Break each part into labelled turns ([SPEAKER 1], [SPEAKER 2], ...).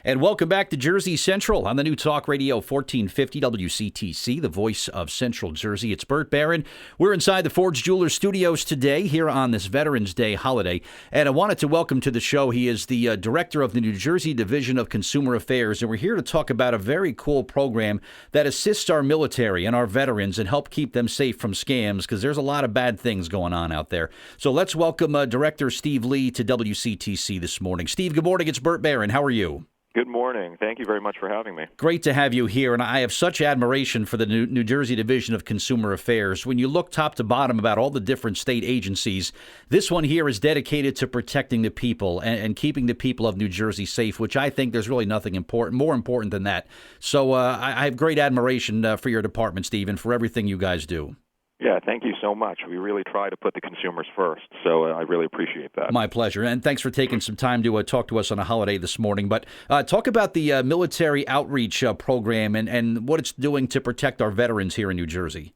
[SPEAKER 1] And welcome back to Jersey Central on the new Talk Radio 1450 WCTC, the voice of Central Jersey. It's Burt Barron. We're inside the Ford's Jewelers Studios today here on this Veterans Day holiday. And I wanted to welcome to the show, he is the director of the New Jersey Division of Consumer Affairs. And we're here to talk about a very cool program that assists our military and our veterans and help keep them safe from scams, because there's a lot of bad things going on out there. So let's welcome Director Steve Lee to WCTC this morning. Steve, good morning. It's Burt Barron. How are you?
[SPEAKER 2] Good morning. Thank you very much for having me.
[SPEAKER 1] Great to have you here, and I have such admiration for the New Jersey Division of Consumer Affairs. When you look top to bottom about all the different state agencies, this one here is dedicated to protecting the people and keeping the people of New Jersey safe, which I think there's really nothing more important than that. So I have great admiration for your department, Steve, and for everything you guys do.
[SPEAKER 2] Yeah, thank you so much. We really try to put the consumers first, so I really appreciate that.
[SPEAKER 1] My pleasure, and thanks for taking some time to talk to us on a holiday this morning. But talk about the military outreach program and what it's doing to protect our veterans here in New Jersey.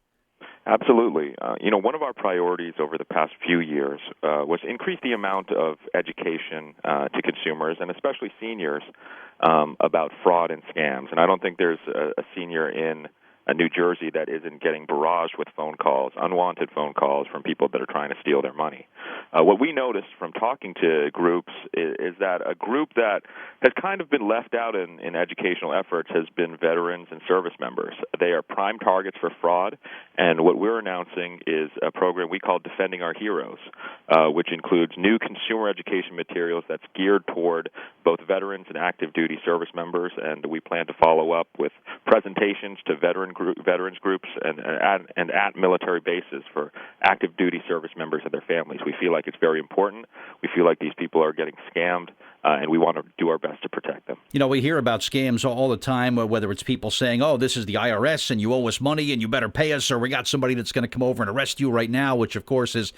[SPEAKER 2] Absolutely. One of our priorities over the past few years was increase the amount of education to consumers, and especially seniors, about fraud and scams. And I don't think there's a senior in New Jersey that isn't getting barraged with phone calls, unwanted phone calls from people that are trying to steal their money. What we noticed from talking to groups is that a group that has kind of been left out in educational efforts has been veterans and service members. They are prime targets for fraud, and what we're announcing is a program we call Defending Our Heroes, which includes new consumer education materials that's geared toward both veterans and active duty service members, and we plan to follow up with presentations to veterans groups and at military bases for active duty service members and their families. We feel like it's very important. We feel like these people are getting scammed, and we want to do our best to protect them.
[SPEAKER 1] You know, we hear about scams all the time, whether it's people saying, oh, this is the IRS and you owe us money and you better pay us, or we got somebody that's going to come over and arrest you right now, which, of course, is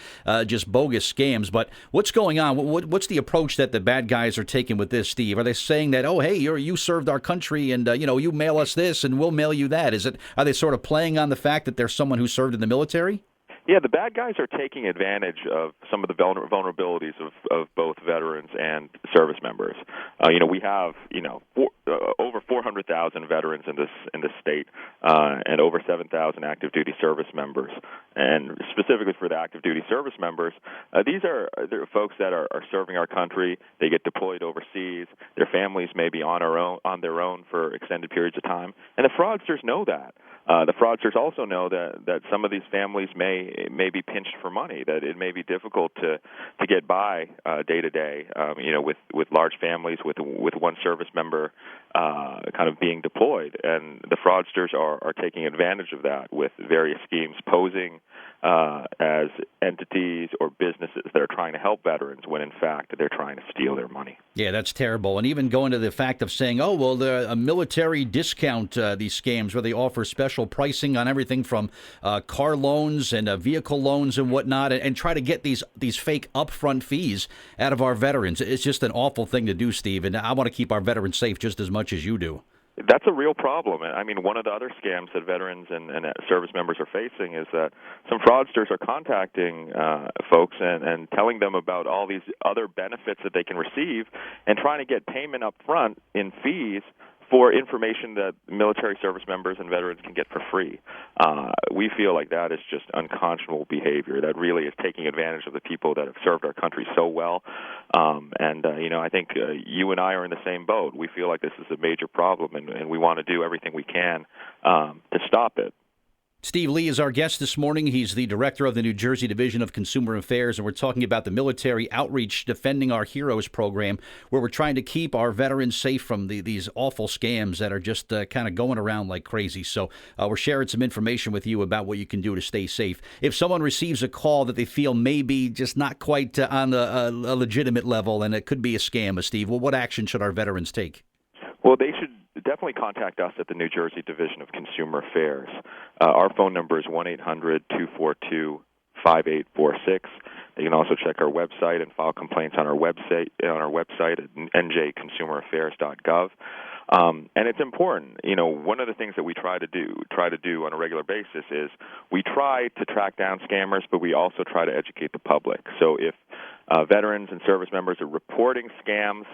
[SPEAKER 1] just bogus scams. But what's going on? What's the approach that the bad guys are taking with this, Steve? Are they saying that, oh, hey, you served our country and, you mail us this and we'll mail you that? Are they sort of playing on the fact that there's someone who served in the military?
[SPEAKER 2] Yeah, the bad guys are taking advantage of some of the vulnerabilities of both veterans and service members. We have over 400,000 veterans in this state, and over 7,000 active duty service members. And specifically for the active duty service members, they're folks that are serving our country. They get deployed overseas. Their families may be on their own for extended periods of time, and the fraudsters know that. The fraudsters also know that some of these families may be pinched for money, that it may be difficult to get by day to day, with large families, with one service member kind of being deployed. And the fraudsters are taking advantage of that with various schemes, posing as entities or businesses that are trying to help veterans when, in fact, they're trying to steal their money.
[SPEAKER 1] Yeah, that's terrible. And even going to the fact of saying, oh, well, a military discount, these scams where they offer special pricing on everything from car loans and vehicle loans and whatnot, and try to get these fake upfront fees out of our veterans. It's just an awful thing to do, Steve, and I want to keep our veterans safe just as much as you do.
[SPEAKER 2] That's a real problem. I mean, one of the other scams that veterans and service members are facing is that some fraudsters are contacting folks and telling them about all these other benefits that they can receive and trying to get payment up front in fees for information that military service members and veterans can get for free. We feel like that is just unconscionable behavior. That really is taking advantage of the people that have served our country so well. I think you and I are in the same boat. We feel like this is a major problem, and we want to do everything we can to stop it.
[SPEAKER 1] Steve Lee is our guest this morning. He's the director of the New Jersey Division of Consumer Affairs, and we're talking about the Military Outreach Defending Our Heroes program, where we're trying to keep our veterans safe from these awful scams that are just kind of going around like crazy. So we're sharing some information with you about what you can do to stay safe. If someone receives a call that they feel may be just not quite on a legitimate level and it could be a scam, Steve, well, what action should our veterans take?
[SPEAKER 2] Well, they should definitely contact us at the New Jersey Division of Consumer Affairs. Our phone number is 1-800-242-5846. You can also check our website and file complaints on our website at njconsumeraffairs.gov. And it's important. One of the things that we try to do on a regular basis is we try to track down scammers, but we also try to educate the public. So if veterans and service members are reporting scams,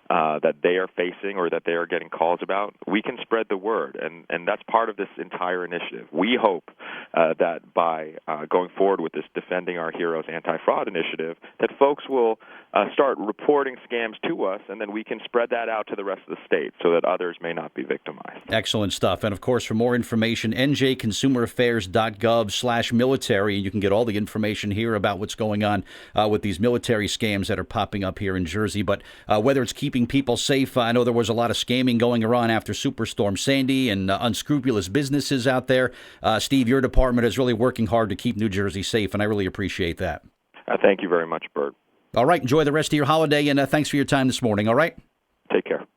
[SPEAKER 2] that they are facing or that they are getting calls about, we can spread the word, and that's part of this entire initiative. We hope that by going forward with this Defending Our Heroes anti-fraud initiative, that folks will start reporting scams to us, and then we can spread that out to the rest of the state so that others may not be victimized.
[SPEAKER 1] Excellent stuff. And, of course, for more information, njconsumeraffairs.gov/military, and you can get all the information here about what's going on with these military scams that are popping up here in Jersey. But whether it's keeping people safe, I know there was a lot of scamming going around after Superstorm Sandy and unscrupulous businesses out there. Steve, your department is really working hard to keep New Jersey safe, and I really appreciate that.
[SPEAKER 2] Thank you very much, Bert.
[SPEAKER 1] All right. Enjoy the rest of your holiday, and thanks for your time this morning. All right?
[SPEAKER 2] Take care.